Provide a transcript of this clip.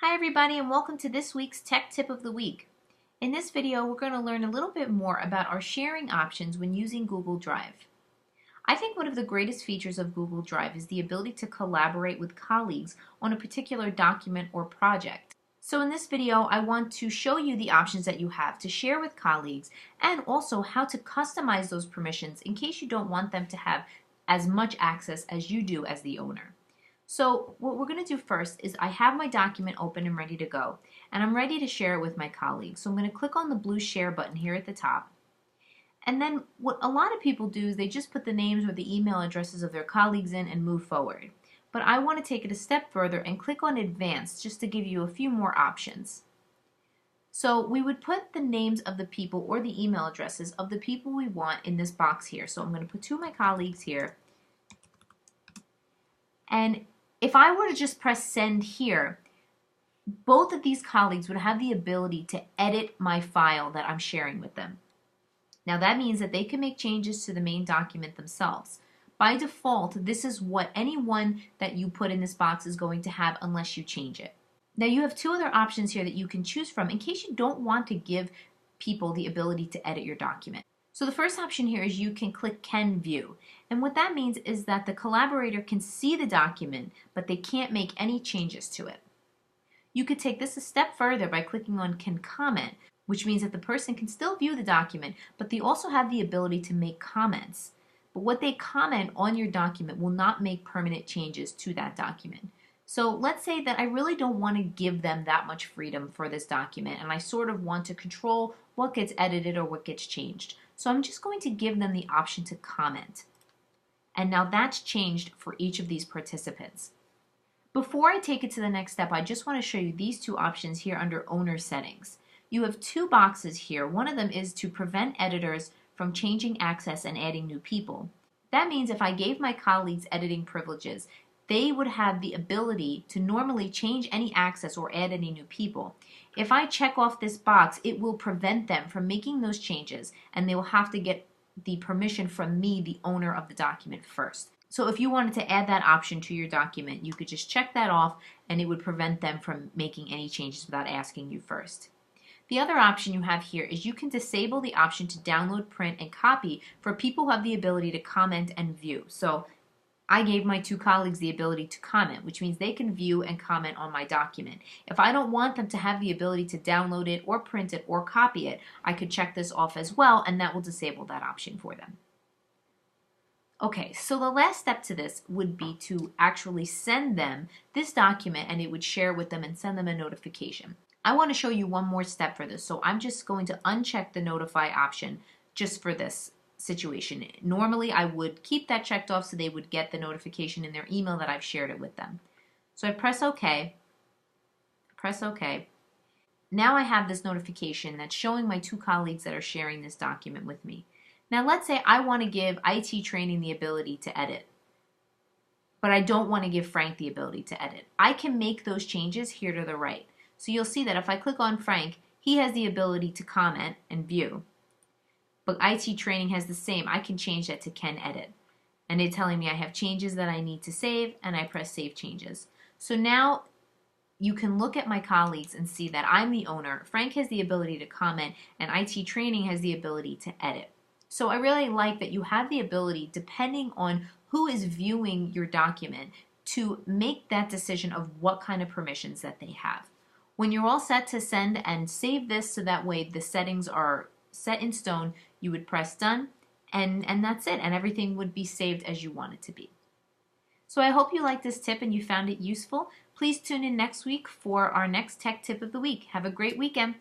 Hi everybody and welcome to this week's Tech Tip of the Week. In this video we're going to learn a little bit more about our sharing options when using Google Drive. I think one of the greatest features of Google Drive is the ability to collaborate with colleagues on a particular document or project. So in this video I want to show you the options that you have to share with colleagues and also how to customize those permissions in case you don't want them to have as much access as you do as the owner. So what we're going to do first is I have my document open and ready to go, and I'm ready to share it with my colleagues. So I'm going to click on the blue share button here at the top. And then what a lot of people do is they just put the names or the email addresses of their colleagues in and move forward. But I want to take it a step further and click on advanced just to give you a few more options. So we would put the names of the people or the email addresses of the people we want in this box here. So I'm going to put two of my colleagues here. And if I were to just press send here, both of these colleagues would have the ability to edit my file that I'm sharing with them. Now that means that they can make changes to the main document themselves. By default, this is what anyone that you put in this box is going to have unless you change it. Now you have two other options here that you can choose from in case you don't want to give people the ability to edit your document. So the first option here is you can click Can View. And what that means is that the collaborator can see the document, but they can't make any changes to it. You could take this a step further by clicking on Can Comment, which means that the person can still view the document, but they also have the ability to make comments. But what they comment on your document will not make permanent changes to that document. So let's say that I really don't want to give them that much freedom for this document, and I sort of want to control what gets edited or what gets changed. So I'm just going to give them the option to comment. And now that's changed for each of these participants. Before I take it to the next step, I just want to show you these two options here under Owner Settings. You have two boxes here. One of them is to prevent editors from changing access and adding new people. That means if I gave my colleagues editing privileges, they would have the ability to normally change any access or add any new people. If I check off this box, it will prevent them from making those changes, and they will have to get the permission from me, the owner of the document, first. So if you wanted to add that option to your document, you could just check that off and it would prevent them from making any changes without asking you first. The other option you have here is you can disable the option to download, print, and copy for people who have the ability to comment and view. So I gave my two colleagues the ability to comment, which means they can view and comment on my document. If I don't want them to have the ability to download it or print it or copy it, I could check this off as well, and that will disable that option for them. Okay, so the last step to this would be to actually send them this document, and it would share with them and send them a notification. I want to show you one more step for this, so I'm just going to uncheck the notify option just for this situation. Normally I would keep that checked off so they would get the notification in their email that I've shared it with them. So I press OK, press OK. Now I have this notification that's showing my two colleagues that are sharing this document with me. Now let's say I want to give IT training the ability to edit, but I don't want to give Frank the ability to edit. I can make those changes here to the right. So you'll see that if I click on Frank, he has the ability to comment and view. But IT training has the same. I can change that to Can Edit. And it's telling me I have changes that I need to save, and I press Save Changes. So now you can look at my colleagues and see that I'm the owner, Frank has the ability to comment, and IT training has the ability to edit. So I really like that you have the ability, depending on who is viewing your document, to make that decision of what kind of permissions that they have. When you're all set to send and save this so that way the settings are set in stone, you would press done, and that's it, and everything would be saved as you want it to be. So I hope you liked this tip and you found it useful. Please tune in next week for our next tech tip of the week. Have a great weekend.